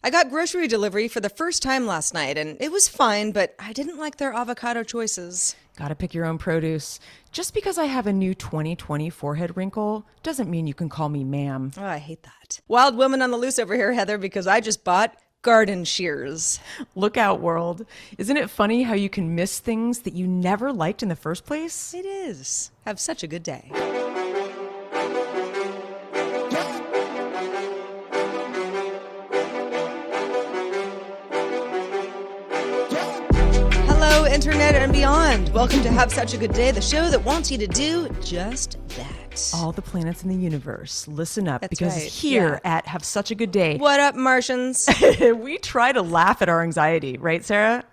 I got grocery delivery for the first time last night, and it was fine, but I didn't like their avocado choices. Gotta pick your own produce. Just because I have a new 2020 forehead wrinkle doesn't mean you can call me ma'am. Oh, I hate that. Wild woman on the loose over here, Heather, because I just bought garden shears. Look out, world. Isn't it funny how you can miss things that you never liked in the first place? It is. Have such a good day. Hello, Internet and beyond. Welcome to Have Such a Good Day, the show that wants you to do just that. All the planets in the universe, listen up, That's because right, here at Have Such a Good Day, What up, Martians? we try to laugh at our anxiety, right, Sarah?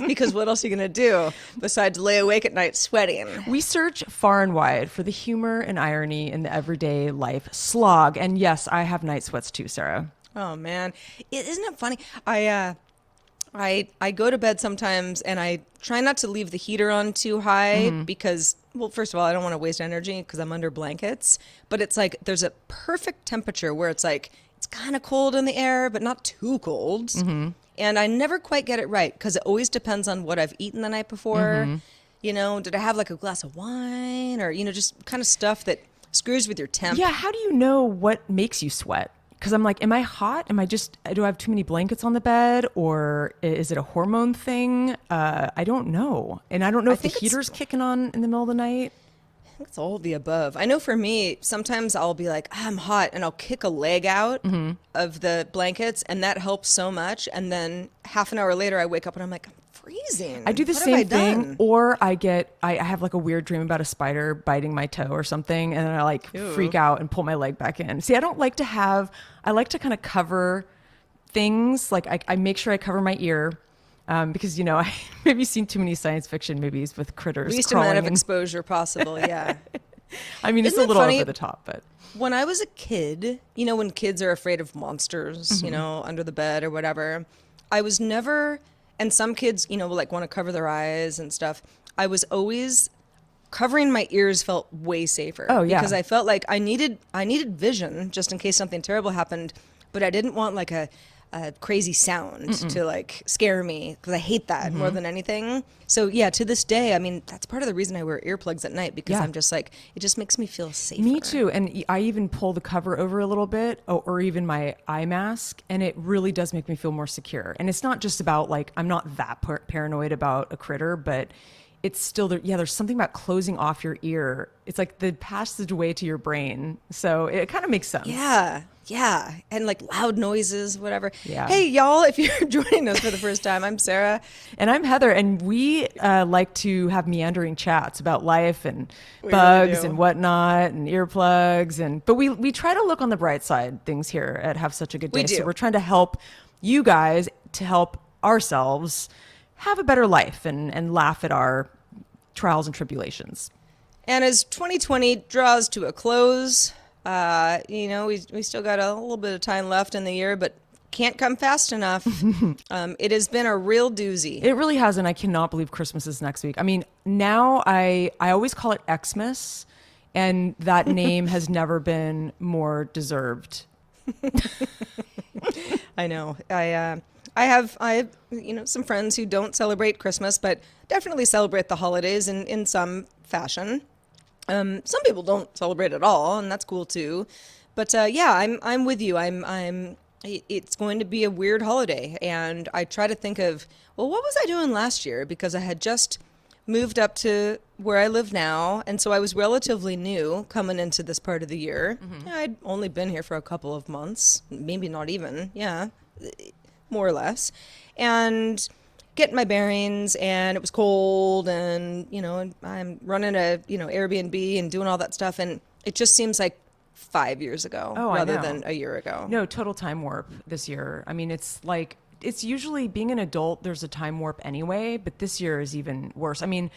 Because what else are you going to do besides lay awake at night sweating? We search far and wide for the humor and irony in the everyday life slog. And yes, I have night sweats too, Sarah. Oh, man. Isn't it funny? I go to bed sometimes and I try not to leave the heater on too high because, well, first of all, I don't want to waste energy because I'm under blankets. But it's like there's a perfect temperature where it's like it's kind of cold in the air, but not too cold. And I never quite get it right because it always depends on what I've eaten the night before. You know, did I have like a glass of wine or, just kind of stuff that screws with your temp? Yeah, how do you know what makes you sweat? Because I'm like, am I hot? Do I have too many blankets on the bed? Or is it a hormone thing? I don't know. And I don't know if the heater's kicking on in the middle of the night. It's all of the above. I know for me, sometimes I'll be like, I'm hot, and I'll kick a leg out of the blankets, and that helps so much. And then half an hour later, I wake up and I'm like, I'm freezing. I do the same thing, or I have like a weird dream about a spider biting my toe or something, and then I freak out and pull my leg back in. See, I like to kind of cover things. Like I make sure I cover my ear. Because, I maybe seen too many science fiction movies with critters Least crawling amount of exposure possible, yeah. I mean, it's a little over the top, but... When I was a kid, when kids are afraid of monsters, under the bed or whatever, I was never... And some kids, want to cover their eyes and stuff. I was always... Covering my ears felt way safer. Oh, yeah. Because I felt like I needed vision just in case something terrible happened, but I didn't want like a crazy sound to scare me because I hate that more than anything. So yeah, to this day, I mean, that's part of the reason I wear earplugs at night because I'm just like, it just makes me feel safer. Me too. And I even pull the cover over a little bit or even my eye mask, and it really does make me feel more secure. And it's not just about I'm not that paranoid about a critter, but it's still there. Yeah, there's something about closing off your ear. It's like the passageway to your brain. So it kind of makes sense. Yeah. And loud noises, whatever. Yeah. Hey, y'all, if you're joining us for the first time, I'm Sarah. And I'm Heather. And we like to have meandering chats about life and bugs and whatnot and earplugs. But we try to look on the bright side things here at Have Such a Good Day. We do. So we're trying to help you guys to help ourselves have a better life and laugh at our trials and tribulations. And as 2020 draws to a close, we still got a little bit of time left in the year, but can't come fast enough. It has been a real doozy. It really has, and I cannot believe Christmas is next week. I mean, now I always call it Xmas, and that name has never been more deserved. I know. I have some friends who don't celebrate Christmas, but definitely celebrate the holidays in some fashion. Some people don't celebrate at all, and that's cool too. But I'm with you. It's going to be a weird holiday, and I try to think of, well, what was I doing last year? Because I had just moved up to where I live now, and so I was relatively new coming into this part of the year. I'd only been here for a couple of months, maybe not even, more or less, and getting my bearings, and it was cold, and I'm running a Airbnb and doing all that stuff, and it just seems like 5 years ago rather than a year ago. No, total time warp this year. I mean, it's usually being an adult, there's a time warp anyway, but this year is even worse. I mean,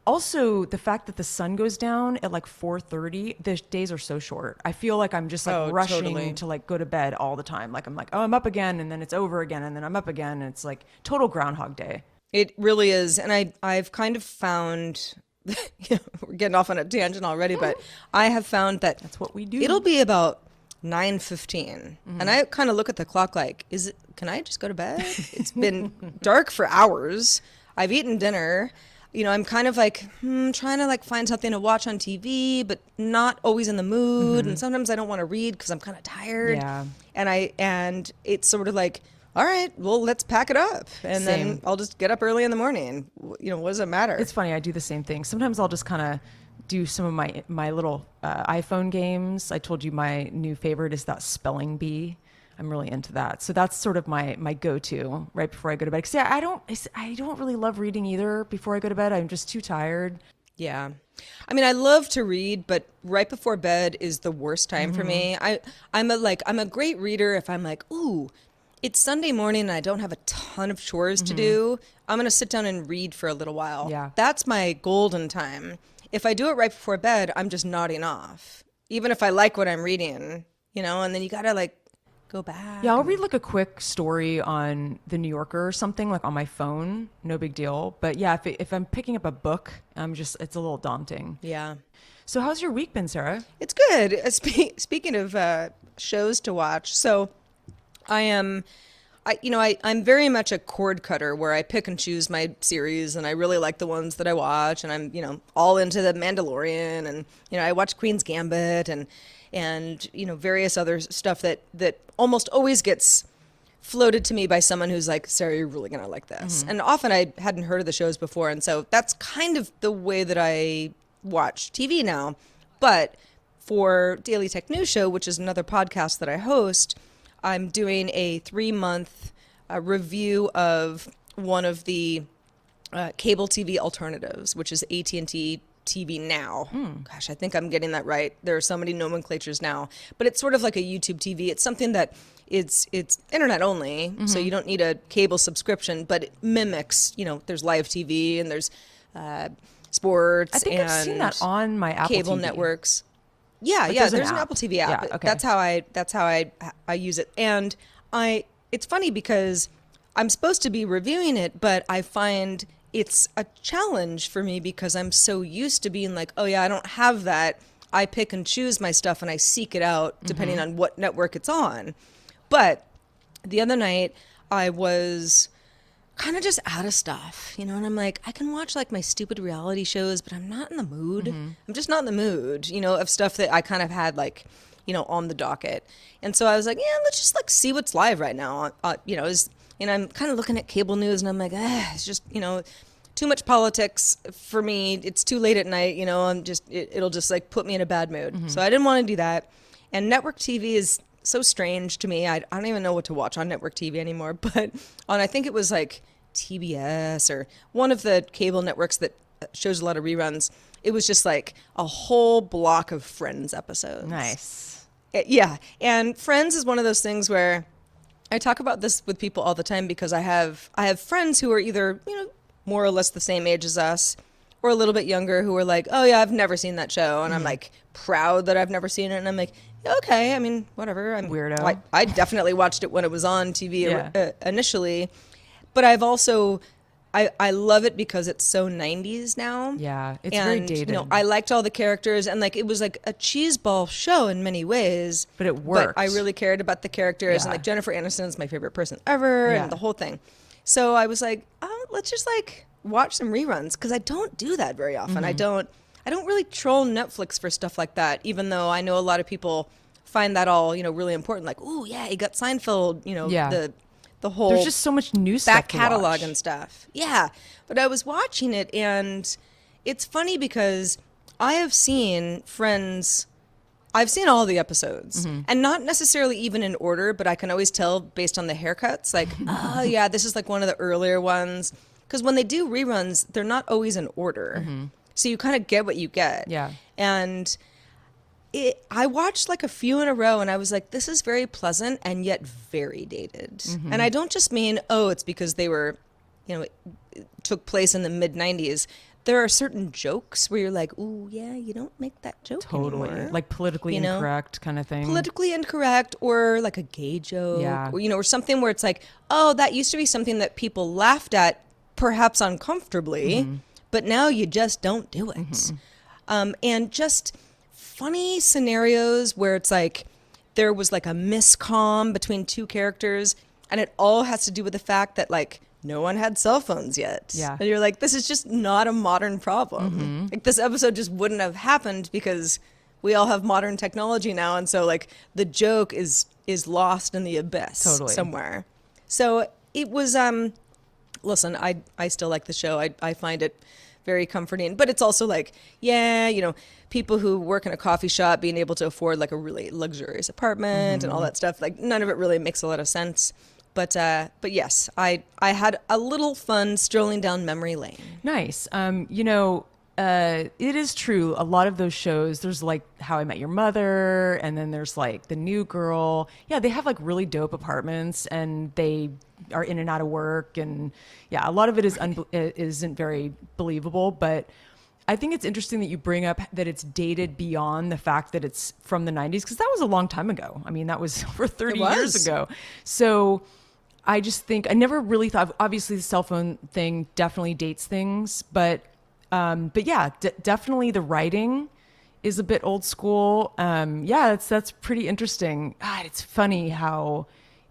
also the fact that the sun goes down at 4:30, the days are so short. I feel like I'm just rushing to go to bed all the time. I'm up again, and then it's over again, and then I'm up again, and it's total Groundhog Day. It really is. And I've kind of found, we're getting off on a tangent already, but I have found that that's what we do. It'll be about 9:15, and I kind of look at the clock like, can I just go to bed? It's been dark for hours. I've eaten dinner. I'm kind of like trying to like find something to watch on TV, but not always in the mood. And sometimes I don't want to read because I'm kind of tired. Yeah. And it's sort of like, all right, well, let's pack it up, and Same. then I'll just get up early in the morning. What does it matter? It's funny. I do the same thing. Sometimes I'll just kind of do some of my little iPhone games. I told you my new favorite is that spelling bee. I'm really into that. So that's sort of my go-to right before I go to bed. Because yeah, I don't really love reading either before I go to bed. I'm just too tired. Yeah. I mean, I love to read, but right before bed is the worst time for me. I'm a great reader if I'm like, ooh, it's Sunday morning and I don't have a ton of chores to do. I'm going to sit down and read for a little while. Yeah. That's my golden time. If I do it right before bed, I'm just nodding off. Even if I like what I'm reading, and then you got to like go back. Yeah, I'll read like a quick story on the New Yorker or something like on my phone. No big deal. But yeah, if I'm picking up a book, it's a little daunting. Yeah. So how's your week been, Sarah? It's good. Speaking of shows to watch, so I'm very much a cord cutter where I pick and choose my series, and I really like the ones that I watch, and I'm all into the Mandalorian, and I watch Queen's Gambit and various other stuff that almost always gets floated to me by someone who's like, Sarah, you're really gonna like this. And often I hadn't heard of the shows before, and so that's kind of the way that I watch TV now. But for Daily Tech News Show, which is another podcast that I host, I'm doing a 3-month review of one of the cable TV alternatives, which is AT&T TV Now. Gosh, I think I'm getting that right. There are so many nomenclatures now, but it's sort of like a YouTube TV. It's something that it's internet only, so you don't need a cable subscription, but it mimics, there's live TV and there's sports. I think and I've seen that on my Apple cable TV. networks. Yeah, Like, yeah. there's There's an an app. Apple TV app. Yeah, okay. That's how I use it, and it's funny because I'm supposed to be reviewing it, but I find it's a challenge for me because I'm so used to being like, oh yeah, I don't have that. I pick and choose my stuff and I seek it out depending on what network it's on. But the other night I was kind of just out of stuff, and I'm like, I can watch like my stupid reality shows, but I'm not in the mood. I'm just not in the mood, of stuff that I kind of had like, on the docket. And so I was like, yeah, let's just like see what's live right now. I'm kind of looking at cable news and I'm like, it's just, too much politics for me. It's too late at night, it'll just like put me in a bad mood. So I didn't want to do that. And network TV is so strange to me. I don't even know what to watch on network TV anymore, but I think it was like TBS or one of the cable networks that shows a lot of reruns. It was just like a whole block of Friends episodes. Nice. Yeah. And Friends is one of those things where I talk about this with people all the time because I have friends who are either, more or less the same age as us or a little bit younger who are like, oh yeah, I've never seen that show. And I'm like proud that I've never seen it. And I'm like, okay, I mean, whatever. I'm Weirdo. I definitely watched it when it was on TV Yeah. Initially. But I've also, I love it because it's so 90s now. Yeah, it's and, very dated. I liked all the characters and like it was like a cheeseball show in many ways. But it worked. But I really cared about the characters and Yeah. like Jennifer Aniston is my favorite person ever Yeah. and the whole thing. So I was like, oh, let's just like watch some reruns because I don't do that very often. I don't really troll Netflix for stuff like that, even though I know a lot of people find that all, really important. Like, oh yeah, you got Seinfeld, Yeah. the whole There's just so much new stuff back to catalog watch. and stuff. Yeah. But I was watching it and it's funny because I have seen Friends, I've seen all the episodes and not necessarily even in order, but I can always tell based on the haircuts, like, oh yeah, this is like one of the earlier ones. Because when they do reruns, they're not always in order. So you kind of get what you get. Yeah. And I watched like a few in a row and I was like, this is very pleasant and yet very dated. And I don't just mean, oh, it's because they were, it took place in the mid 90s. There are certain jokes where you're like, ooh, yeah, you don't make that joke Totally. anymore. Like politically incorrect kind of thing. Politically incorrect or like a gay joke. Yeah. Or, or something where it's like, oh, that used to be something that people laughed at perhaps uncomfortably, but now you just don't do it. And just funny scenarios where it's like there was like a miscomm between two characters, and it all has to do with the fact that like no one had cell phones yet. Yeah. And you're like, this is just not a modern problem. Like this episode just wouldn't have happened because we all have modern technology now, and so like the joke is lost in the abyss somewhere. So it was listen, I still like the show. I find it very comforting, but it's also like, yeah, you know, people who work in a coffee shop being able to afford like a really luxurious apartment and all that stuff, like none of it really makes a lot of sense. But yes, I had a little fun strolling down memory lane. Nice. You know, it is true. A lot of those shows, there's like How I Met Your Mother, and then there's like The New Girl. Yeah, they have like really dope apartments, and they are in and out of work, and yeah, a lot of it isn't very believable. But I think it's interesting that you bring up that it's dated beyond the fact that it's from the 90s, because that was a long time ago. I mean, that was over 30 years ago. So I just think I never really thought. Obviously, the cell phone thing definitely dates things, but yeah, definitely the writing is a bit old school. Yeah, that's pretty interesting. God, it's funny how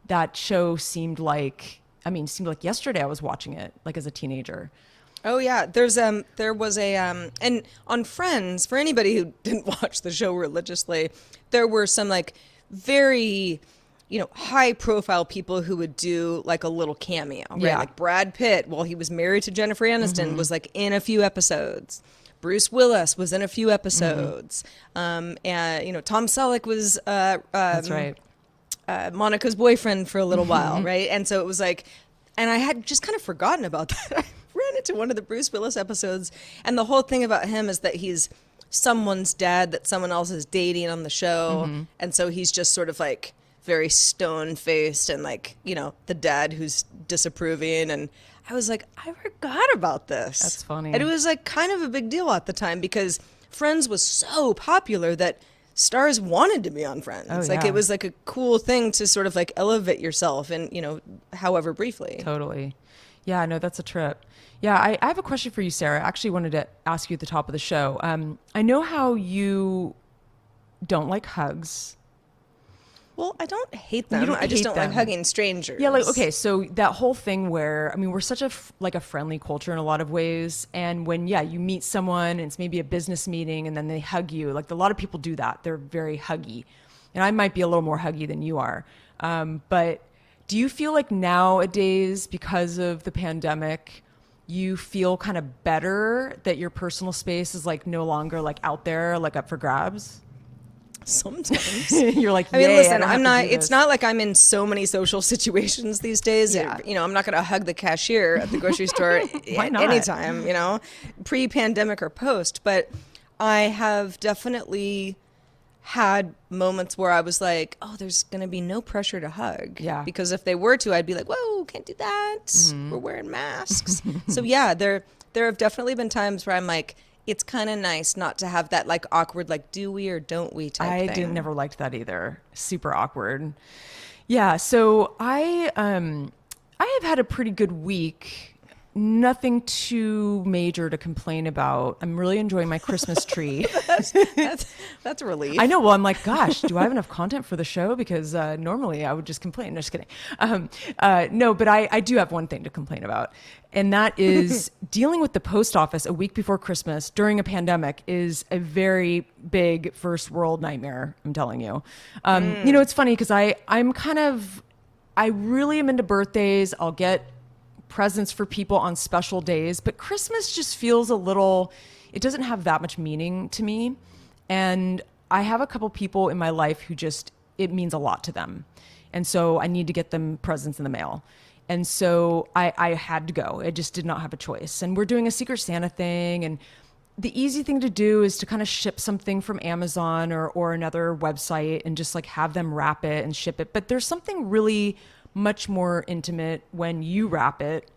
that show seemed like yesterday I was watching it, like as a teenager. Oh yeah, there was a and on Friends, for anybody who didn't watch the show religiously, there were some like very, you know, high profile people who would do like a little cameo, right? Yeah. Like Brad Pitt, while he was married to Jennifer Aniston, was like in a few episodes. Bruce Willis was in a few episodes. And you know, Tom Selleck was That's right. Monica's boyfriend for a little while, right? And so it was like, and I had just kind of forgotten about that. I ran into one of the Bruce Willis episodes, and the whole thing about him is that he's someone's dad that someone else is dating on the show, and so he's just sort of like very stone-faced and like, you know, the dad who's disapproving. And I was like, I forgot about this. That's funny. And it was like kind of a big deal at the time because Friends was so popular that stars wanted to be on Friends. Oh, like yeah. it was like a cool thing to sort of like elevate yourself, and you know, however briefly. Totally. Yeah, no, that's a trip. Yeah, I have a question for you, Sarah. I actually wanted to ask you at the top of the show. I know how you don't like hugs. Well, I don't hate them. You don't I just hate don't them. like hugging strangers. Yeah, like, okay, so that whole thing where, I mean, we're such a friendly culture in a lot of ways. And when, yeah, you meet someone and it's maybe a business meeting and then they hug you, like a lot of people do that. They're very huggy. And I might be a little more huggy than you are. But do you feel like nowadays, because of the pandemic, you feel kind of better that your personal space is like no longer like out there, like up for grabs? Sometimes. You're like, I mean, "Yay, listen, don't I'm have to not, do it's this." not like I'm in so many social situations these days. Yeah. You know, I'm not going to hug the cashier at the grocery store Why not? anytime, you know, pre-pandemic or post. But I have definitely had moments where I was like, oh, there's going to be no pressure to hug. Yeah. Because if they were to, I'd be like, whoa, can't do that. We're wearing masks. So yeah, there have definitely been times where I'm like, it's kind of nice not to have that like awkward, like, do we or don't we type thing. Never liked that either. Super awkward. Yeah. So I have had a pretty good week. Nothing too major to complain about. I'm really enjoying my Christmas tree. That's a relief. I know. Well, I'm like, gosh, do I have enough content for the show? Because normally I would just complain. No, just kidding. No, but I do have one thing to complain about. And that is dealing with the post office a week before Christmas during a pandemic is a very big first world nightmare. I'm telling you. You know, it's funny because I really am into birthdays. I'll get presents for people on special days, but Christmas just feels it doesn't have that much meaning to me. And I have a couple people in my life who it means a lot to them. And so I need to get them presents in the mail. And so I had to go. I just did not have a choice. And we're doing a Secret Santa thing. And the easy thing to do is to kind of ship something from Amazon or another website and just like have them wrap it and ship it. But there's something really much more intimate when you wrap it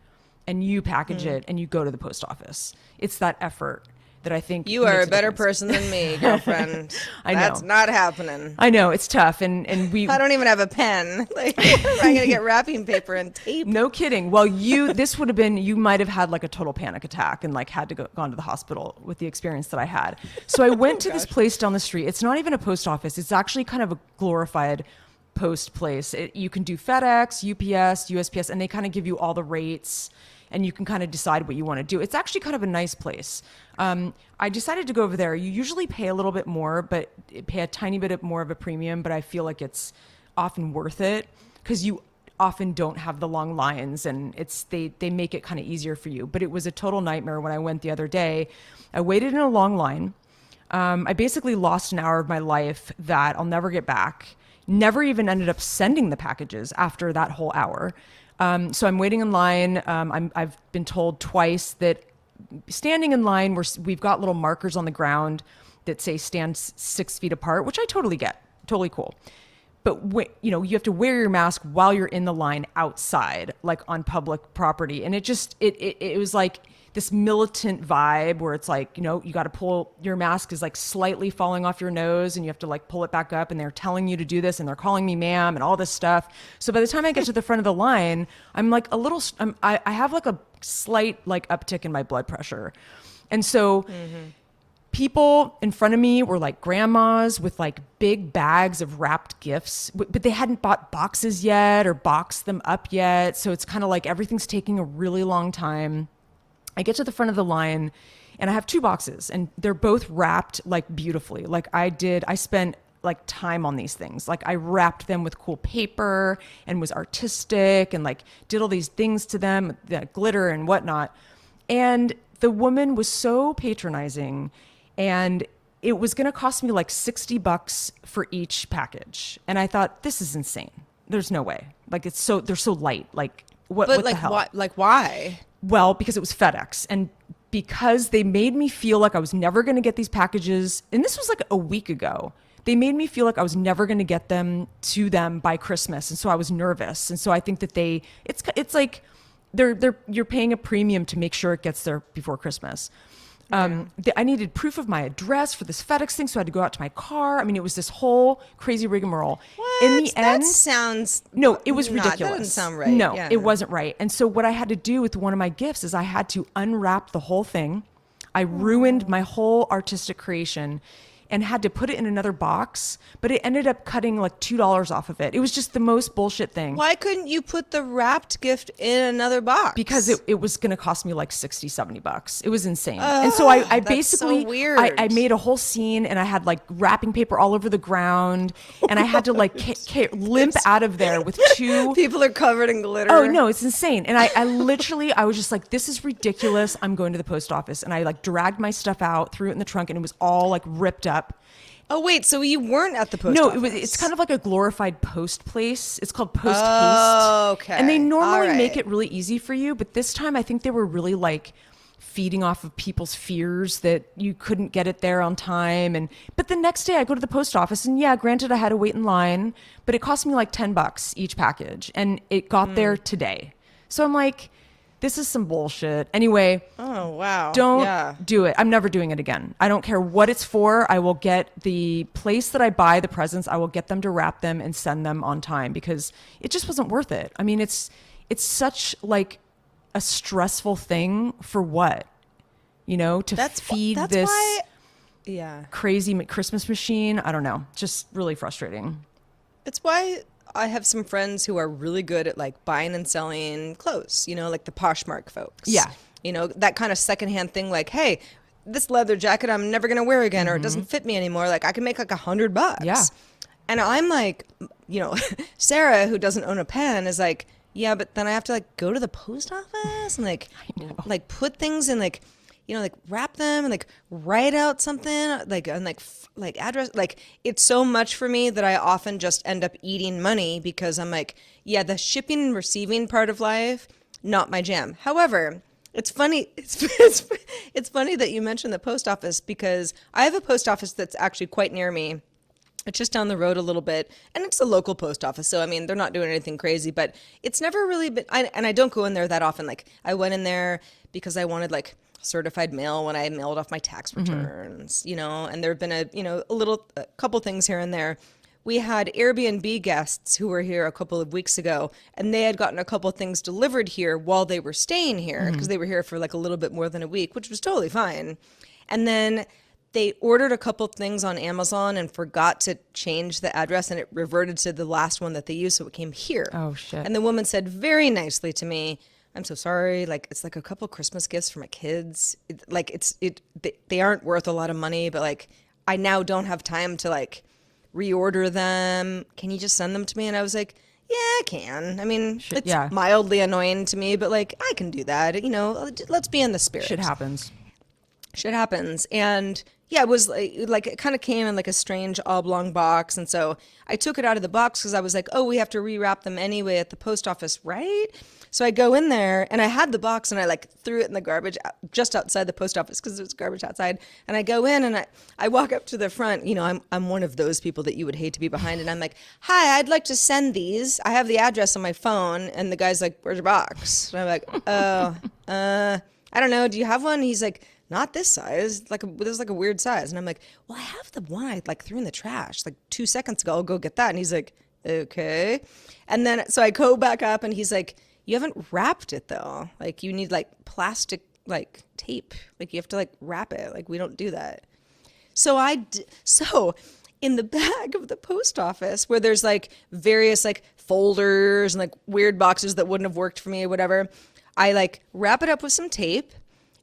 and you package it and you go to the post office. It's that effort that I think You are makes a better difference. person than me, girlfriend. I know. That's not happening. I know it's tough, and we. I don't even have a pen. Like, how am I going to get wrapping paper and tape? No kidding. Well, this would have been, you might have had like a total panic attack and like had to gone to the hospital with the experience that I had. So I went to this place down the street. It's not even a post office. It's actually kind of a glorified post place. You can do FedEx, UPS, USPS, and they kind of give you all the rates and you can kind of decide what you want to do. It's actually kind of a nice place. I decided to go over there. You usually pay a little bit more, but pay a tiny bit more of a premium, but I feel like it's often worth it because you often don't have the long lines and they make it kind of easier for you. But it was a total nightmare when I went the other day. I waited in a long line. I basically lost an hour of my life that I'll never get back. Never even ended up sending the packages after that whole hour. So I'm waiting in line. I've been told twice that standing in line, we've got little markers on the ground that say stand 6 feet apart, which I totally get. Totally cool. But you have to wear your mask while you're in the line outside, like on public property. And it was like this militant vibe where it's like, you got to pull, your mask is like slightly falling off your nose and you have to like pull it back up and they're telling you to do this and they're calling me ma'am and all this stuff. So by the time I get to the front of the line, I'm like I have like a slight like uptick in my blood pressure. And so people in front of me were like grandmas with like big bags of wrapped gifts, but they hadn't bought boxes yet or boxed them up yet. So it's kind of like everything's taking a really long time. I get to the front of the line and I have 2 boxes and they're both wrapped like beautifully. Like I spent like time on these things. Like I wrapped them with cool paper and was artistic and like did all these things to them, the glitter and whatnot. And the woman was so patronizing. And it was going to cost me like $60 for each package. And I thought, this is insane. There's no way. Like they're so light. Like what But the like, hell? why? Well, because it was FedEx and because they made me feel like I was never going to get these packages. And this was like a week ago. They made me feel like I was never going to get them to them by Christmas. And so I was nervous. And so I think that it's like you're paying a premium to make sure it gets there before Christmas. I needed proof of my address for this FedEx thing, so I had to go out to my car. I mean, it was this whole crazy rigmarole. What? In the end, That sounds... no, it was That ridiculous. doesn't sound right. No, Yeah. it wasn't right. And so what I had to do with one of my gifts is I had to unwrap the whole thing. I ruined my whole artistic creation and had to put it in another box, but it ended up cutting like $2 off of it. It was just the most bullshit thing. Why couldn't you put the wrapped gift in another box? Because it was going to cost me like $60-$70. It was insane. And so I that's basically, so weird. I made a whole scene and I had like wrapping paper all over the ground and I had to like limp out of there with 2. People are covered in glitter. Oh no, it's insane. And I literally, I was just like, this is ridiculous. I'm going to the post office. And I like dragged my stuff out, threw it in the trunk and it was all like ripped up. Oh wait, so you weren't at the post No, office? it's kind of like a glorified post place. It's called Post Oh, Haste. okay. And they normally All right. make it really easy for you, but this time I think they were really like feeding off of people's fears that you couldn't get it there on time. But the next day I go to the post office and yeah, granted I had to wait in line, but it cost me like $10 each package and it got there today. So I'm like, this is some bullshit. Anyway, Oh, wow. don't do it. I'm never doing it again. I don't care what it's for. I will get the place that I buy the presents. I will get them to wrap them and send them on time because it just wasn't worth it. I mean, it's such like a stressful thing for what? To feed this crazy Christmas machine. I don't know. Just really frustrating. It's why I have some friends who are really good at like buying and selling clothes, like the Poshmark folks. Yeah. That kind of secondhand thing like, hey, this leather jacket I'm never going to wear again or it doesn't fit me anymore. Like I can make like $100. Yeah. And I'm like, Sarah, who doesn't own a pen, is like, yeah, but then I have to like go to the post office and like put things in like, like wrap them and like write out something like and like address. Like it's so much for me that I often just end up eating money because I'm like, yeah, the shipping and receiving part of life, not my jam. However, it's funny. It's funny that you mentioned the post office because I have a post office that's actually quite near me. It's just down the road a little bit, and it's a local post office. So, I mean, they're not doing anything crazy, but it's never really been, and I don't go in there that often. Like, I went in there because I wanted, like, certified mail when I mailed off my tax returns, and there have been a couple things here and there. We had Airbnb guests who were here a couple of weeks ago, and they had gotten a couple of things delivered here while they were staying here because they were here for like a little bit more than a week, which was totally fine. And then they ordered a couple things on Amazon and forgot to change the address, and it reverted to the last one that they used, so it came here. Oh, shit. And the woman said very nicely to me, "I'm so sorry. Like, it's like a couple Christmas gifts for my kids. They aren't worth a lot of money, but like, I now don't have time to like reorder them. Can you just send them to me?" And I was like, "Yeah, I can. I mean, it's mildly annoying to me, but like, I can do that. Let's be in the spirit." Shit happens. And yeah, it was like it kind of came in like a strange oblong box. And so I took it out of the box because I was like, oh, we have to rewrap them anyway at the post office, right? So I go in there and I had the box and I like threw it in the garbage just outside the post office because there was garbage outside. And I go in and I walk up to the front. I'm one of those people that you would hate to be behind. And I'm like, "Hi, I'd like to send these. I have the address on my phone." And the guy's like, "Where's your box?" And I'm like, "Oh, I don't know. Do you have one?" And he's like, "Not this size. There's like a weird size." And I'm like, "Well, I have the one I like threw in the trash like 2 seconds ago. I'll go get that." And he's like, "Okay." And then so I go back up and he's like, "You haven't wrapped it though. Like you need like plastic like tape. Like you have to like wrap it. Like we don't do that." So so in the back of the post office where there's like various like folders and like weird boxes that wouldn't have worked for me or whatever, I like wrap it up with some tape.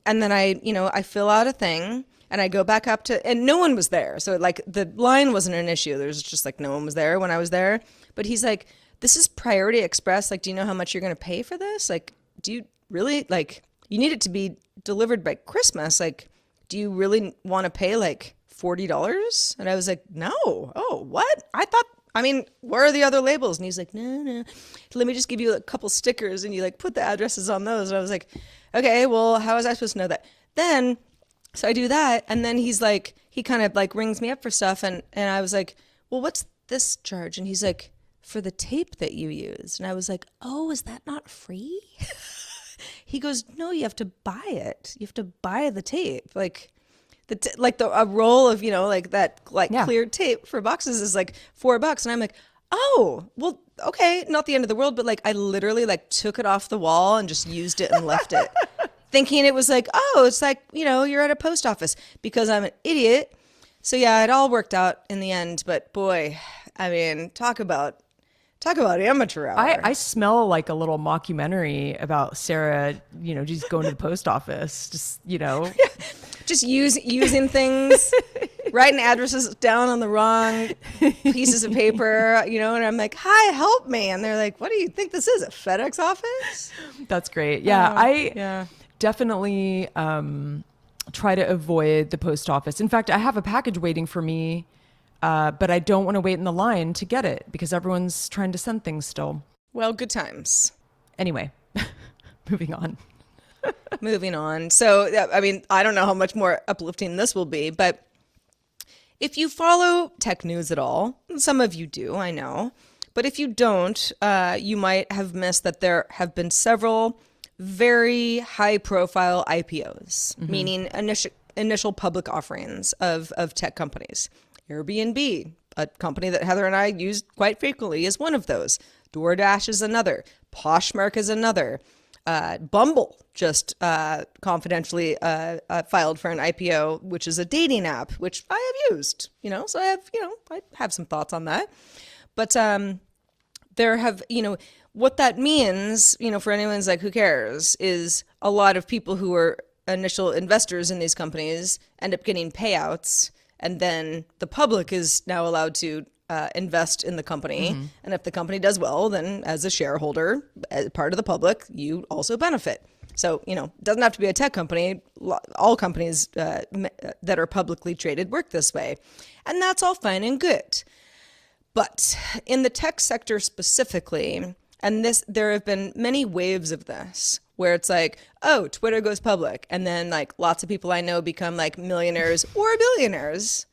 And then I fill out a thing and I go back up and no one was there. So like the line wasn't an issue. There's just like no one was there when I was there. But he's like, "This is Priority Express. Like, do you know how much you're going to pay for this? Like, do you really, like, you need it to be delivered by Christmas. Like, do you really want to pay like $40? And I was like, "No." "Oh, what? Where are the other labels?" And he's like, No. Let me just give you a couple stickers and you like put the addresses on those." And I was like, "Okay, well, how was I supposed to know that?" Then, so I do that. And then he's like, he kind of like rings me up for stuff. And I was like, "Well, what's this charge?" And he's like, "For the tape that you used." And I was like, "Oh, is that not free?" He goes, "No, you have to buy it. You have to buy the tape. Like, a roll of clear tape for boxes is like $4." And I'm like, "Oh, well, okay, not the end of the world," but like I literally like took it off the wall and just used it and left it, thinking it was like, oh, it's like you're at a post office because I'm an idiot. So yeah, it all worked out in the end. But boy, I mean, talk about amateur hour. I smell like a little mockumentary about Sarah, just going to the post office, just using things, writing addresses down on the wrong pieces of paper, and I'm like, "Hi, help me." And they're like, "What do you think this is, a FedEx office?" That's great. Yeah, I definitely try to avoid the post office. In fact, I have a package waiting for me, but I don't want to wait in the line to get it because everyone's trying to send things still. Well, good times. Anyway, moving on. So, I don't know how much more uplifting this will be, but if you follow tech news at all, some of you do, I know, but if you don't, you might have missed that there have been several very high-profile IPOs, meaning initial public offerings of tech companies. Airbnb, a company that Heather and I use quite frequently, is one of those. DoorDash is another. Poshmark is another. Bumble just confidentially filed for an IPO, which is a dating app, which I have used, so I have some thoughts on that. But there have, what that means, for anyone who's like, who cares, is a lot of people who are initial investors in these companies end up getting payouts, and then the public is now allowed to invest in the company. And if the company does well, then as a shareholder, as part of the public, you also benefit. So, it doesn't have to be a tech company. All companies that are publicly traded work this way. And that's all fine and good. But in the tech sector specifically, and there have been many waves of this, where it's like, oh, Twitter goes public. And then like lots of people I know become like millionaires or billionaires,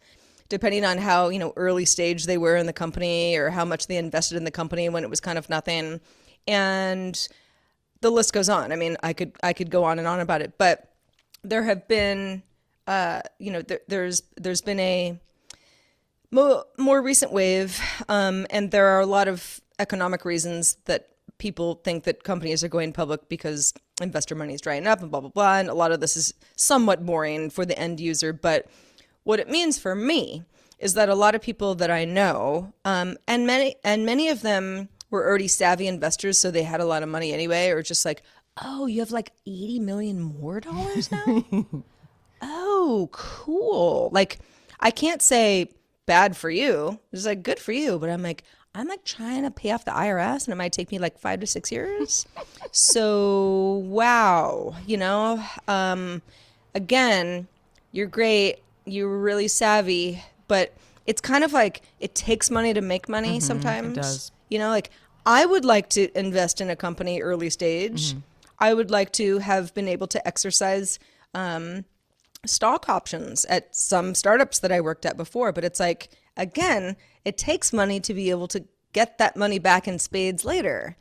depending on how, early stage they were in the company or how much they invested in the company when it was kind of nothing. And the list goes on. I mean, I could go on and on about it, but there have been, there's been a more recent wave, and there are a lot of economic reasons that people think that companies are going public because investor money is drying up and blah blah blah. And a lot of this is somewhat boring for the end user, but what it means for me is that a lot of people that I know, and many of them were already savvy investors, so they had a lot of money anyway, or just like, oh, you have like 80 million more dollars now. Oh, cool. Like, I can't say bad for you. It's like good for you, but I'm like trying to pay off the IRS and it might take me like 5 to 6 years. So, wow, again, you're great. You're really savvy, but it's kind of like it takes money to make money sometimes. It does. Like I would like to invest in a company early stage. I would like to have been able to exercise stock options at some startups that I worked at before. But it's like, again, it takes money to be able to get that money back in spades later.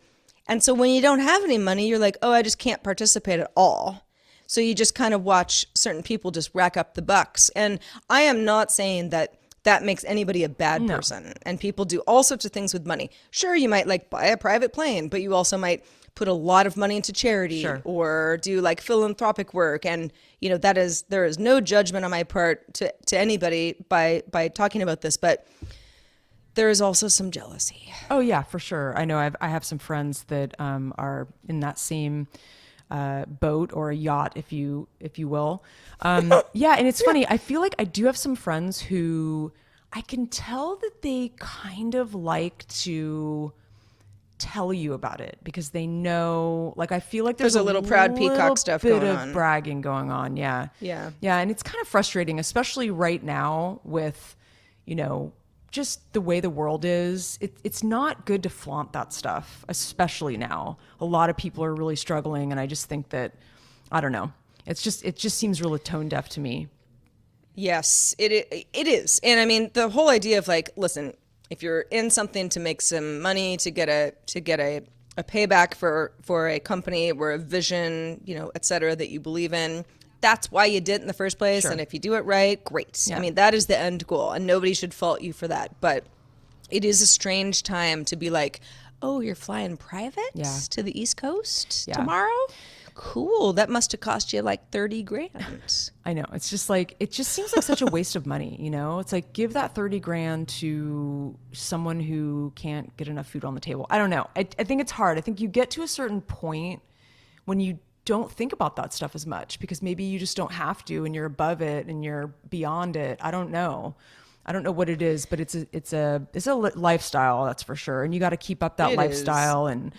And so when you don't have any money, you're like, oh, I just can't participate at all. So you just kind of watch certain people just rack up the bucks. And I am not saying that that makes anybody a bad person. And people do all sorts of things with money. Sure, you might like buy a private plane, but you also might put a lot of money into charity or do like philanthropic work. And, there is no judgment on my part to anybody by talking about this, but there is also some jealousy. Oh yeah, for sure. I know I have some friends that are in that same boat or a yacht, if you will. Yeah, and it's funny. I feel like I do have some friends who I can tell that they kind of like to tell you about it because they know, like, I feel like there's a little proud peacock stuff bit going of on. bragging going on. Yeah. Yeah. Yeah. And it's kind of frustrating, especially right now with, just the way the world is. It's not good to flaunt that stuff, especially now. A lot of people are really struggling. And I just think that, I don't know. It just seems really tone deaf to me. Yes, it is. And I mean, the whole idea of like, listen, if you're in something to make some money, to get a payback for a company or a vision, et cetera, that you believe in, that's why you did it in the first place. Sure. And if you do it right, great. Yeah. I mean, that is the end goal and nobody should fault you for that. But it is a strange time to be like, oh, you're flying private to the East Coast tomorrow? Cool. That must have cost you like 30 grand. I know. It's just like, it just seems like such a waste of money. It's like, give that 30 grand to someone who can't get enough food on the table. I don't know. I think it's hard. I think you get to a certain point when you don't think about that stuff as much because maybe you just don't have to and you're above it and you're beyond it. I don't know what it is, but it's a lifestyle, that's for sure. And you got to keep up that lifestyle and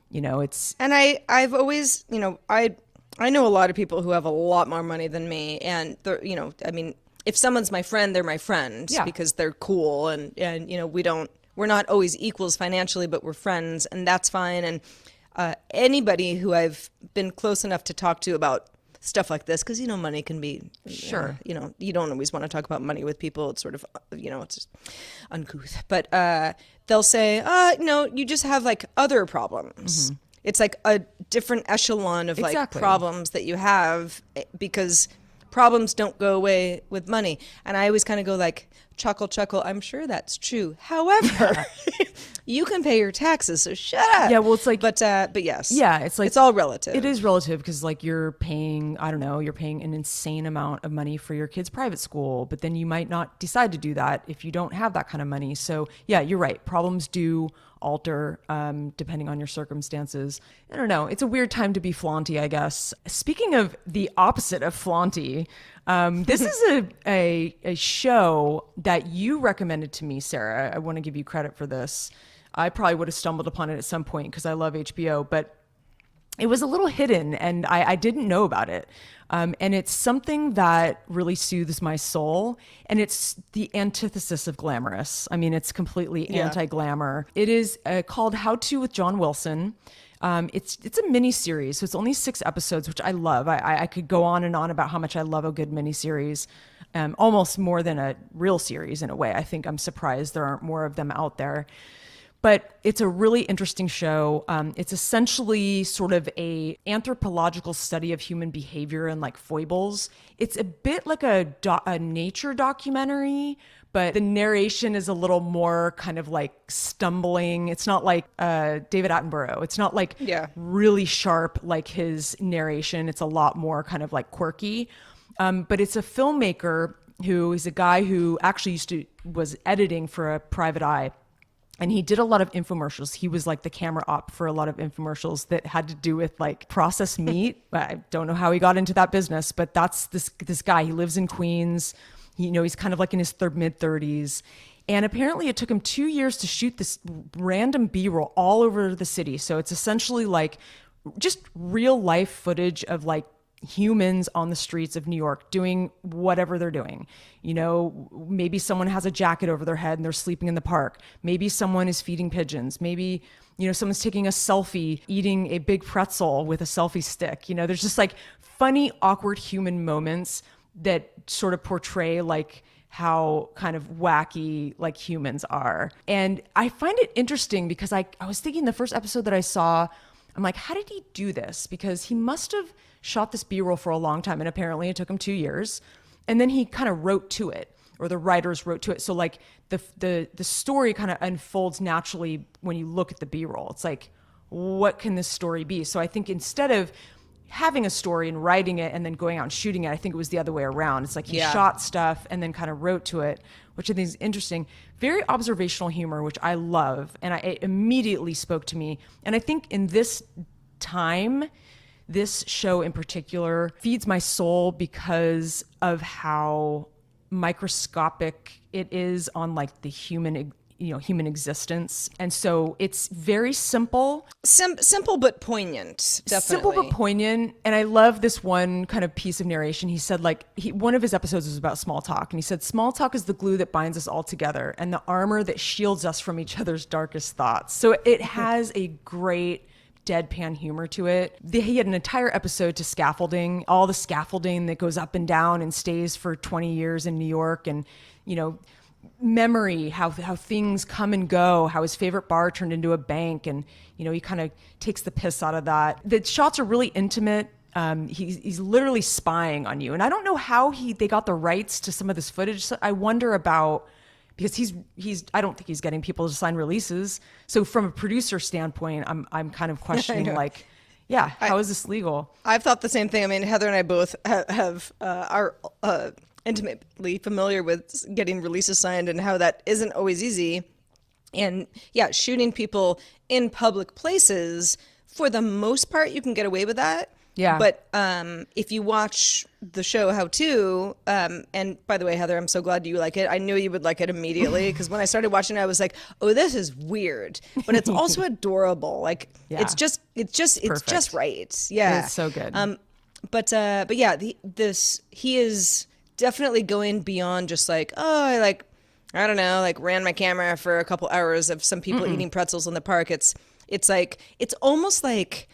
it's. And I've always, I know a lot of people who have a lot more money than me. And I mean, if someone's my friend, they're my friend because they're cool. And we're not always equals financially, but we're friends and that's fine. And anybody who I've been close enough to talk to about stuff like this, because money can be sure. You don't always want to talk about money with people. It's sort of it's just uncouth. But they'll say, no, you just have like other problems. It's like a different echelon of like problems that you have because problems don't go away with money. And I always kind of go like, chuckle, I'm sure that's true. However, you can pay your taxes, so shut up. Yeah, well, it's like, but yes, yeah, it's like it's all relative. It is relative because like you're paying, I don't know, you're paying an insane amount of money for your kid's private school, but then you might not decide to do that if you don't have that kind of money. So yeah, you're right. Problems do alter depending on your circumstances. I don't know. It's a weird time to be flaunty, I guess. Speaking of the opposite of flaunty, this is a show that you recommended to me, Sarah. I want to give you credit for this. I probably would have stumbled upon it at some point because I love HBO, but it was a little hidden and I didn't know about it. And it's something that really soothes my soul. And it's the antithesis of glamorous. I mean, it's completely anti-glamour. It is called How To with John Wilson. It's a mini series, so it's only 6 episodes, which I love. I could go on and on about how much I love a good mini series, almost more than a real series in a way. I think I'm surprised there aren't more of them out there. But it's a really interesting show. It's essentially sort of a anthropological study of human behavior and like foibles. It's a bit like a nature documentary, but the narration is a little more kind of like stumbling. It's not like David Attenborough. It's not like really sharp like his narration. It's a lot more kind of like quirky. But it's a filmmaker who is a guy who actually was editing for a private eye. And he did a lot of infomercials. He was like the camera op for a lot of infomercials that had to do with like processed meat. I don't know how he got into that business, but that's this guy. He lives in Queens. He's kind of like in his mid 30s. And apparently it took him 2 years to shoot this random B-roll all over the city. So it's essentially like just real life footage of like humans on the streets of New York doing whatever they're doing. Maybe someone has a jacket over their head and they're sleeping in the park. Maybe someone is feeding pigeons. Maybe, someone's taking a selfie, eating a big pretzel with a selfie stick. There's just like funny, awkward human moments that sort of portray like how kind of wacky like humans are. And I find it interesting because I was thinking the first episode that I saw, I'm like, how did he do this? Because he must have shot this B-roll for a long time, and apparently it took him 2 years. And then he kind of wrote to it, or the writers wrote to it. So like the story kind of unfolds naturally when you look at the B-roll. It's like, what can this story be? So I think instead of having a story and writing it and then going out and shooting it, I think it was the other way around. It's like he shot stuff and then kind of wrote to it, which I think is interesting. Very observational humor, which I love. And it immediately spoke to me. And I think in this time, this show in particular feeds my soul because of how microscopic it is on like the human existence. And so it's very simple. Simple but poignant, definitely. Simple but poignant. And I love this one kind of piece of narration. He said one of his episodes was about small talk. And he said, small talk is the glue that binds us all together and the armor that shields us from each other's darkest thoughts. So it has a great deadpan humor to it. He had an entire episode to scaffolding, all the scaffolding that goes up and down and stays for 20 years in New York, and memory, how things come and go, how his favorite bar turned into a bank, and he kind of takes the piss out of that. The shots are really intimate. He's literally spying on you, and I don't know how they got the rights to some of this footage. So I wonder about, because I don't think he's getting people to sign releases. So from a producer standpoint, I'm kind of questioning like, how is this legal? I've thought the same thing. I mean, Heather and I both are intimately familiar with getting releases signed and how that isn't always easy. And shooting people in public places, for the most part, you can get away with that. Yeah. But if you watch the show How To, and by the way, Heather, I'm so glad you like it. I knew you would like it immediately because when I started watching it, I was like, oh, this is weird. But it's also adorable. Like it's just right. Yeah. It's so good. But he is definitely going beyond just like, I don't know, like ran my camera for a couple hours of some people eating pretzels in the park. It's almost like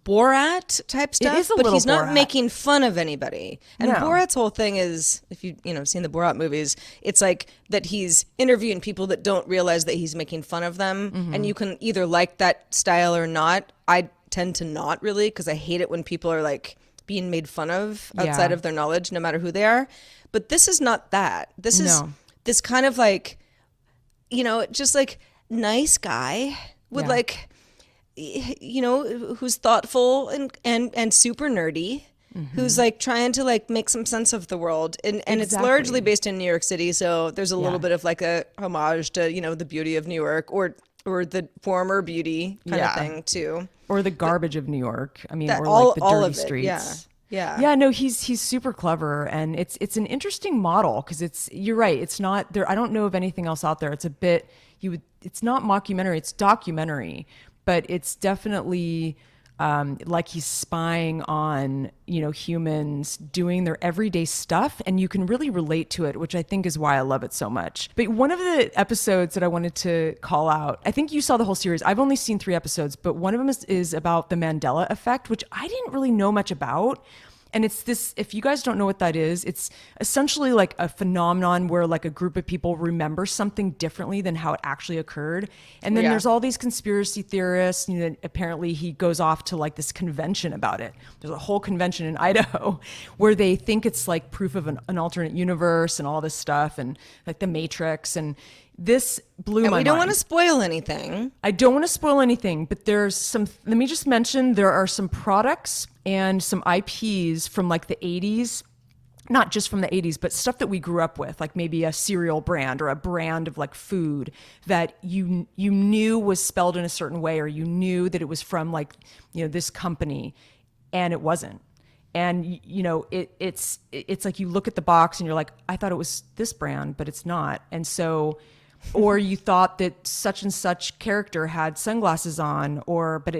Borat type stuff, It is a but little he's not Borat. making fun of anybody. And No. Borat's whole thing is, if you've seen the Borat movies, it's like that he's interviewing people that don't realize that he's making fun of them, and you can either like that style or not. I tend to not really, because I hate it when people are like being made fun of outside of their knowledge, no matter who they are. But this is not that. This is this kind of like, just like nice guy with like, who's thoughtful and super nerdy, who's like trying to like make some sense of the world. And it's largely based in New York City. So there's a little bit of like a homage to, the beauty of New York or the former beauty kind of thing too. Or the garbage of New York. I mean, or all- like the all dirty of it, streets. Yeah. Yeah, no, he's super clever, and it's an interesting model because you're right. It's not there. I don't know of anything else out there. It's a bit it's not mockumentary. It's documentary, but it's definitely like he's spying on humans doing their everyday stuff, and you can really relate to it, which I think is why I love it so much. But one of the episodes that I wanted to call out, I think you saw the whole series. I've only seen 3 episodes, but one of them is about the Mandela effect, which I didn't really know much about. And it's this, if you guys don't know what that is, it's essentially like a phenomenon where like a group of people remember something differently than how it actually occurred. And then there's all these conspiracy theorists, you know, apparently he goes off to like this convention about it. There's a whole convention in Idaho where they think it's like proof of an alternate universe and all this stuff and like the Matrix. And this blew my mind. We don't want to spoil anything. I don't want to spoil anything, but there's some, let me just mention, there are some products and some IPs from like the 80s, not just from the 80s, but stuff that we grew up with, like maybe a cereal brand or a brand of like food that you knew was spelled in a certain way, or you knew that it was from like, you know, this company, and it wasn't. And, you know, it's like you look at the box and you're like, I thought it was this brand, but it's not. And so, or you thought that such and such character had sunglasses on, but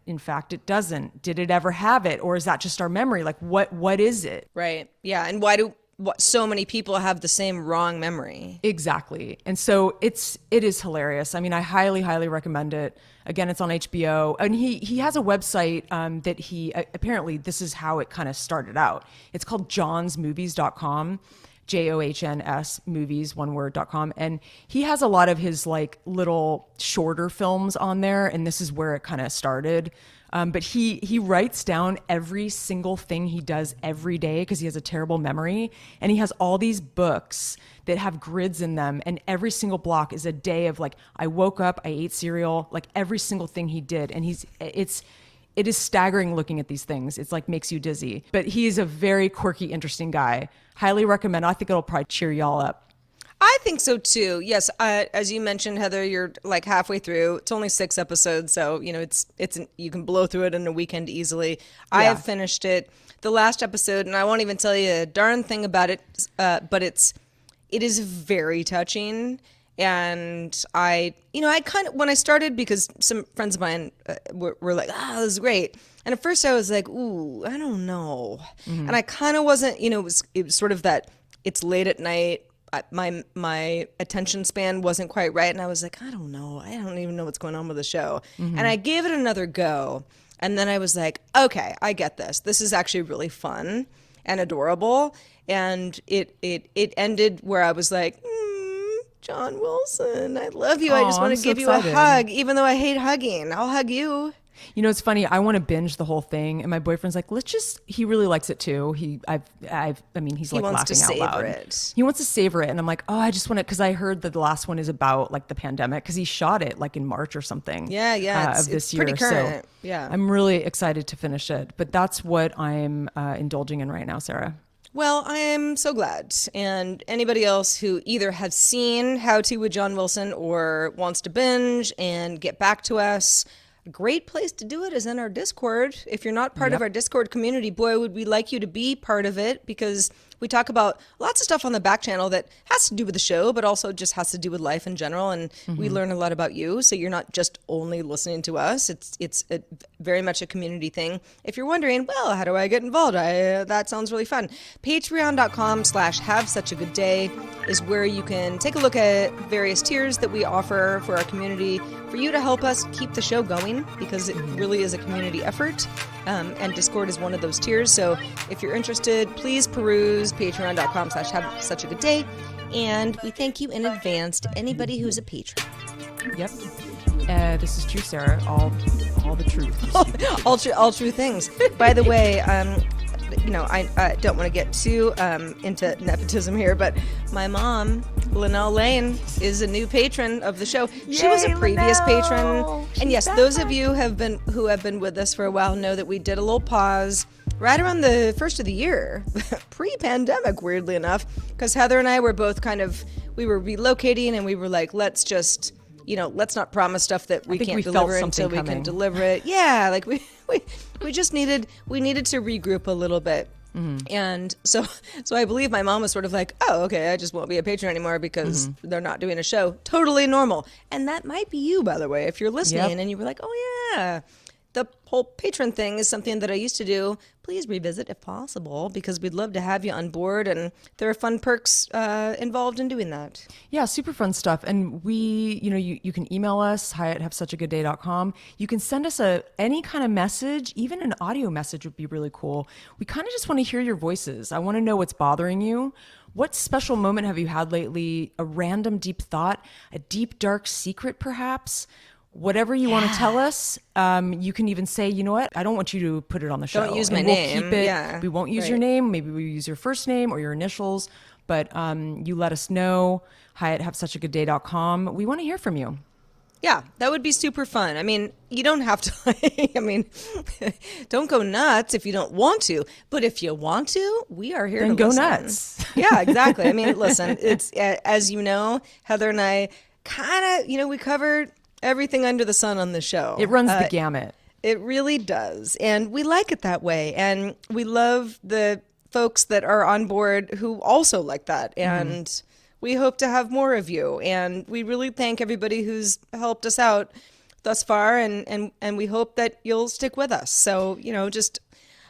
in fact it doesn't. Did it ever have it? Or is that just our memory? Like what is it? Right. Yeah. And why do so many people have the same wrong memory? Exactly. And so it is hilarious. I mean, I highly, highly recommend it. Again, it's on HBO, and he has a website that he apparently this is how it kind of started out. It's called johnsmovies.com. JOHNS movies, one word.com. And he has a lot of his like little shorter films on there. And this is where it kind of started. But he writes down every single thing he does every day because he has a terrible memory. And he has all these books that have grids in them. And every single block is a day of like, I woke up, I ate cereal, like every single thing he did. And it is staggering looking at these things. It's like makes you dizzy. But he's a very quirky, interesting guy. Highly recommend. I think it'll probably cheer y'all up. I think so too. Yes, as you mentioned, Heather, you're like halfway through. It's only 6 episodes, so you know you can blow through it in a weekend easily. I have finished it, the last episode, and I won't even tell you a darn thing about it. But it is very touching. And I kind of, when I started, because some friends of mine were like, this is great. And at first I was like, ooh, I don't know. Mm-hmm. And I kind of wasn't, it was sort of that it's late at night. My attention span wasn't quite right. And I was like, I don't know. I don't even know what's going on with the show. Mm-hmm. And I gave it another go. And then I was like, okay, I get this. This is actually really fun and adorable. And it ended where I was like, John Wilson, I love you. I just want to give you a hug, even though I hate hugging. I'll hug you. You know, it's funny. I want to binge the whole thing, and my boyfriend's like, he really likes it too. He's like laughing out loud. He wants to savor it, and I'm like, oh, I just want to, because I heard that the last one is about like the pandemic, because he shot it like in March or something. Yeah, of this it's year. Pretty current. So yeah, I'm really excited to finish it. But that's what I'm indulging in right now, Sarah. Well, I am so glad. And anybody else who either has seen How To with John Wilson or wants to binge and get back to us, a great place to do it is in our Discord. If you're not part of our Discord community, boy, would we like you to be part of it, because we talk about lots of stuff on the back channel that has to do with the show, but also just has to do with life in general. And we learn a lot about you. So you're not just only listening to us. It's very much a community thing. If you're wondering, well, how do I get involved? That sounds really fun. Patreon.com/have such a good day is where you can take a look at various tiers that we offer for our community for you to help us keep the show going, because it really is a community effort. And Discord is one of those tiers. So if you're interested, please peruse patreon.com/have such a good day. And we thank you in advance to anybody who's a patron. Yep. This is true, Sarah. All the truth. all true things. By the way, I don't want to get too into nepotism here, but my mom, Linnell Lane, is a new patron of the show. Yay, she was a previous Linnell. patron. And yes, those of you who have been with us for a while know that we did a little pause right around the first of the year, pre-pandemic, weirdly enough, because Heather and I were both we were relocating, and we were like, let's let's not promise stuff that we can't deliver until we can deliver it. Yeah, like we just needed to regroup a little bit. Mm-hmm. And so I believe my mom was sort of like, oh, okay, I just won't be a patron anymore because they're not doing a show. Totally normal. And that might be you, by the way, if you're listening and you were like, oh yeah, the whole patron thing is something that I used to do. Please revisit if possible, because we'd love to have you on board, and there are fun perks involved in doing that. Yeah, super fun stuff. And you can email us, hi@havesuchagoodday.com. You can send us any kind of message, even an audio message would be really cool. We kind of just want to hear your voices. I want to know what's bothering you. What special moment have you had lately? A random deep thought, a deep, dark secret, perhaps? Whatever you want to tell us, you can even say, you know what, I don't want you to put it on the show. Don't use my and we'll name. Keep it, Yeah, we won't use right. your name. Maybe we use your first name or your initials. But you let us know. hi@havesuchagoodday.com. We want to hear from you. Yeah, that would be super fun. I mean, you don't have to, I mean, don't go nuts if you don't want to. But if you want to, we are here Then to go listen. nuts. Yeah, exactly. I mean, listen, it's, as you know, Heather and I kind of, we covered everything under the sun on the show. It runs the gamut. It really does. And we like it that way. And we love the folks that are on board who also like that. And we hope to have more of you. And we really thank everybody who's helped us out thus far. And we hope that you'll stick with us. So, just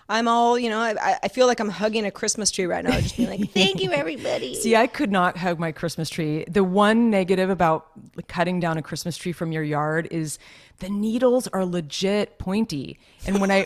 I'm all, I feel like I'm hugging a Christmas tree right now. Just being like, thank you, everybody. See, I could not hug my Christmas tree. The one negative about cutting down a Christmas tree from your yard is the needles are legit pointy. And when I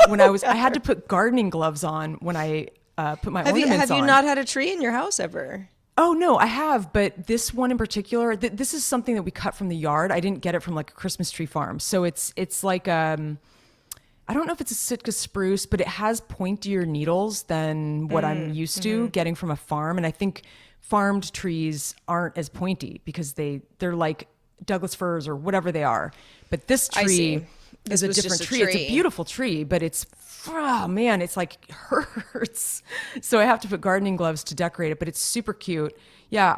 had to put gardening gloves on when I put my ornaments on. Have you not had a tree in your house ever? Oh, no, I have. But this one in particular, this is something that we cut from the yard. I didn't get it from like a Christmas tree farm. So it's like, I don't know if it's a Sitka spruce, but it has pointier needles than what I'm used to getting from a farm. And I think farmed trees aren't as pointy because they're like Douglas firs or whatever they are. But this tree is a different tree. It's a beautiful tree, but it's, oh man, it's like hurts. So I have to put gardening gloves to decorate it, but it's super cute. Yeah,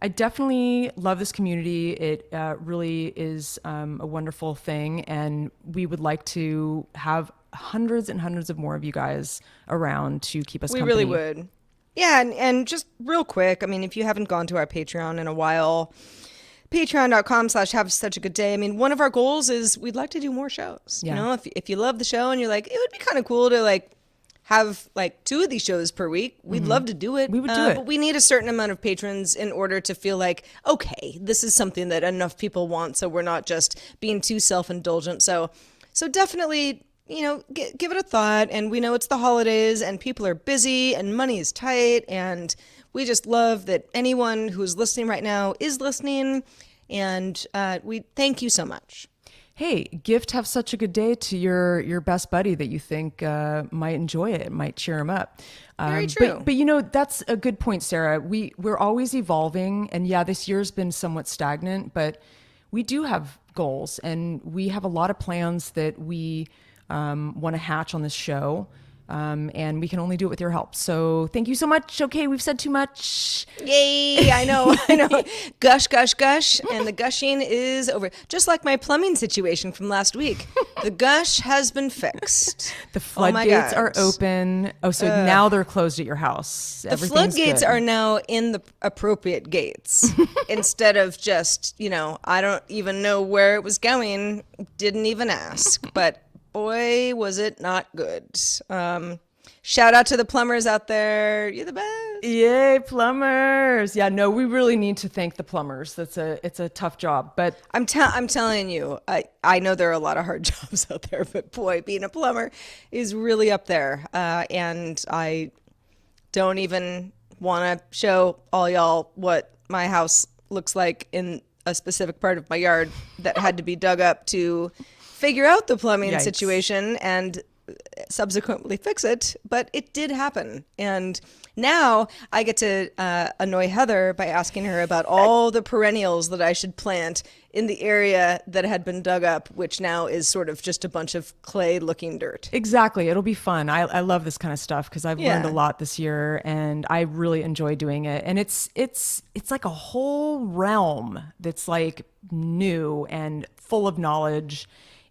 I definitely love this community. It really is a wonderful thing. And we would like to have hundreds and hundreds of more of you guys around to keep us company. We really would. Yeah, and just real quick, I mean, if you haven't gone to our Patreon in a while, patreon.com/havesuchagoodday. I mean, one of our goals is we'd like to do more shows. Yeah. If you love the show and you're like, it would be kind of cool to like have like 2 of these shows per week, we'd love to do it. We would do it. But we need a certain amount of patrons in order to feel like, okay, this is something that enough people want, so we're not just being too self-indulgent. So definitely, give it a thought. And we know it's the holidays and people are busy and money is tight, and we just love that anyone who's listening right now is listening, and we thank you so much. Hey, have such a good day to your best buddy that you think might enjoy it, might cheer him up. Very true. But that's a good point, Sarah. We're always evolving, and yeah, this year's been somewhat stagnant, but we do have goals, and we have a lot of plans that we want to hatch on this show. And we can only do it with your help. So thank you so much. Okay, we've said too much. Yay, I know. Gush, gush, gush. And the gushing is over. Just like my plumbing situation from last week. The gush has been fixed. The floodgates are open. Oh, so now they're closed at your house. The floodgates are now in the appropriate gates instead of just, I don't even know where it was going. Didn't even ask. But boy, was it not good. Shout out to the plumbers out there. You're the best. Yay, plumbers. Yeah, no, we really need to thank the plumbers. It's a tough job, but I'm telling you, I know there are a lot of hard jobs out there, but boy, being a plumber is really up there. And I don't even want to show all y'all what my house looks like in a specific part of my yard that had to be dug up to figure out the plumbing Yikes. situation and subsequently fix it, but it did happen. And now I get to annoy Heather by asking her about all the perennials that I should plant in the area that had been dug up, which now is sort of just a bunch of clay-looking dirt. Exactly. It'll be fun. I love this kind of stuff because I've learned a lot this year, and I really enjoy doing it. And it's like a whole realm that's like new and full of knowledge.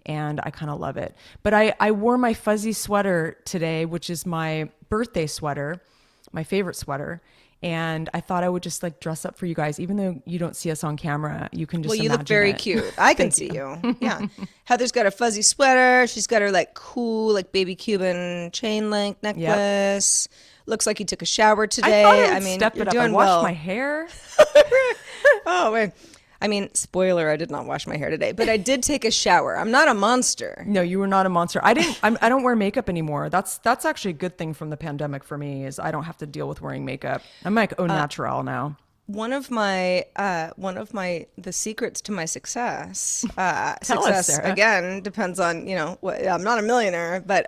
And I kind of love it. But I wore my fuzzy sweater today, which is my birthday sweater, my favorite sweater. And I thought I would just like dress up for you guys, even though you don't see us on camera. You can just Well, you look imagine very it. cute. I can see you. Yeah. Heather's got a fuzzy sweater. She's got her like cool, like baby Cuban chain link necklace. Looks like you took a shower today. I thought I'd mean, step you're it up. I doing washed well. my hair. Oh, wait. I mean, spoiler, I did not wash my hair today, but I did take a shower. I'm not a monster. No, you were not a monster. I don't wear makeup anymore. That's actually a good thing from the pandemic for me, is I don't have to deal with wearing makeup. I'm like au naturel now. One of the secrets to my success, Tell us, Sarah. again, depends on, I'm not a millionaire, but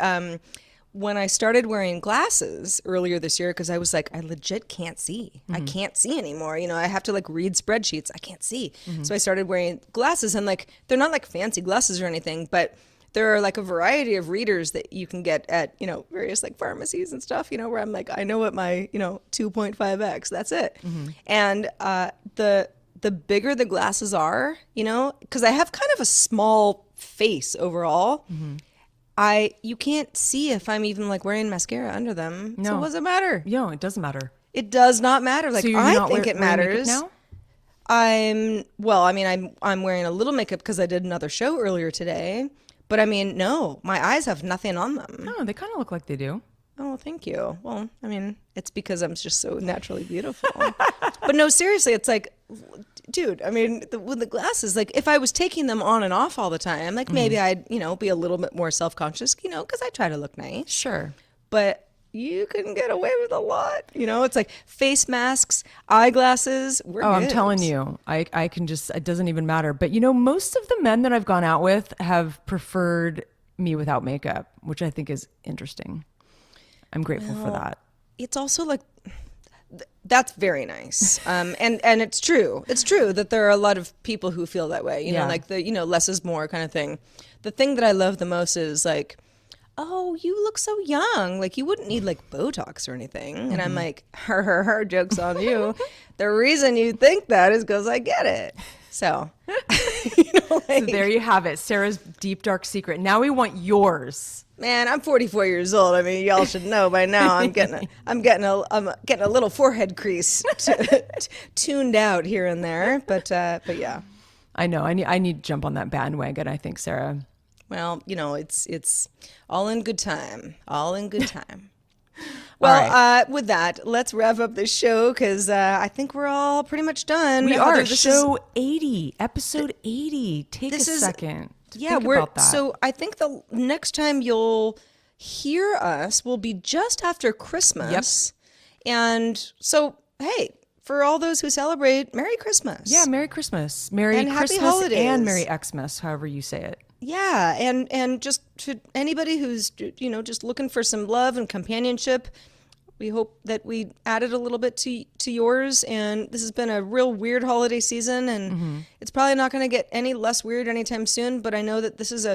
when I started wearing glasses earlier this year, because I was like, I legit can't see. I can't see anymore. I have to like read spreadsheets. I can't see. So I started wearing glasses, and like, they're not like fancy glasses or anything, but there are like a variety of readers that you can get at, various like pharmacies and stuff, where I'm like, I know what my, 2.5x, that's it. And the bigger the glasses are, because I have kind of a small face overall, you can't see if I'm even like wearing mascara under them. No. So what does it matter? No, it doesn't matter. It does not matter. Like, So you're I not think it wearing makeup matters. now? I'm wearing a little makeup because I did another show earlier today. But I mean, no, my eyes have nothing on them. No, they kind of look like they do. Oh, thank you. Well, I mean, it's because I'm just so naturally beautiful. But no, seriously, it's like, dude, I mean, with the glasses, like if I was taking them on and off all the time, like maybe I'd, be a little bit more self-conscious, because I try to look nice. Sure. But you can get away with a lot. It's like face masks, eyeglasses. We're I'm good. telling you, I can just, it doesn't even matter. But most of the men that I've gone out with have preferred me without makeup, which I think is interesting. I'm grateful for that. It's also like, that's very nice. And it's true. It's true that there are a lot of people who feel that way, Yeah. like the, less is more kind of thing. The thing that I love the most is like, oh, you look so young. Like you wouldn't need like Botox or anything. And I'm like, her, joke's on you. The reason you think that is because I get it. So, So there you have it. Sarah's deep, dark secret. Now we want yours. man, I'm 44 years old. I mean, y'all should know by now. I'm getting a little forehead crease tuned out here and there. But yeah. I know. I need to jump on that bandwagon, I think, Sarah. Well, it's all in good time. All in good time. Well, right. With that, let's wrap up the show because I think we're all pretty much done. We Heather, are. Show 80, episode 80. Take a second to think about that. So I think the next time you'll hear us will be just after Christmas. Yep. And so, hey, for all those who celebrate, Merry Christmas. Yeah, Merry Christmas. Merry And happy Christmas holidays. and Merry Xmas, however you say it. Yeah, and just to anybody who's just looking for some love and companionship, we hope that we added a little bit to yours. And this has been a real weird holiday season, and it's probably not going to get any less weird anytime soon. But I know that this is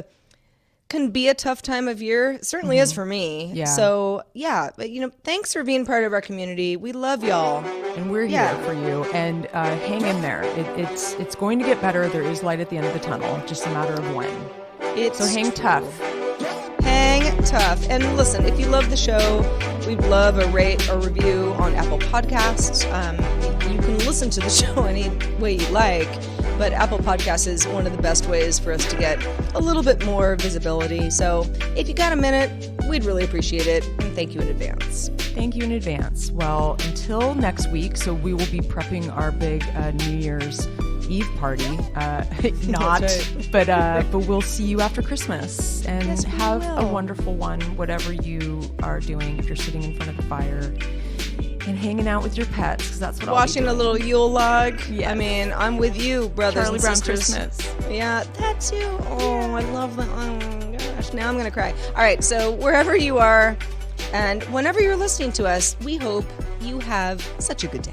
can be a tough time of year. It certainly is for me. Yeah. So yeah, but thanks for being part of our community. We love y'all. And we're here for you. And hang in there. It's going to get better. There is light at the end of the tunnel. Just a matter of when. So hang tough. Hang tough. And listen, if you love the show, we'd love a rate or review on Apple Podcasts. You can listen to the show any way you like, but Apple Podcasts is one of the best ways for us to get a little bit more visibility. So if you got a minute, we'd really appreciate it. And thank you in advance. Thank you in advance. Well, until next week, so we will be prepping our big New Year's Eve party. Not, right. but we'll see you after Christmas. And Yes, we have will. a wonderful one, whatever you are doing, if you're sitting in front of the fire and hanging out with your pets, because that's what Washing I'll a be doing. little Yule log. Yes. I mean, I'm with you, brothers Charlie and Brown sisters. Christmas. Yeah, that too. Oh, I love that. Oh my gosh, now I'm going to cry. All right, so wherever you are and whenever you're listening to us, we hope you have such a good day.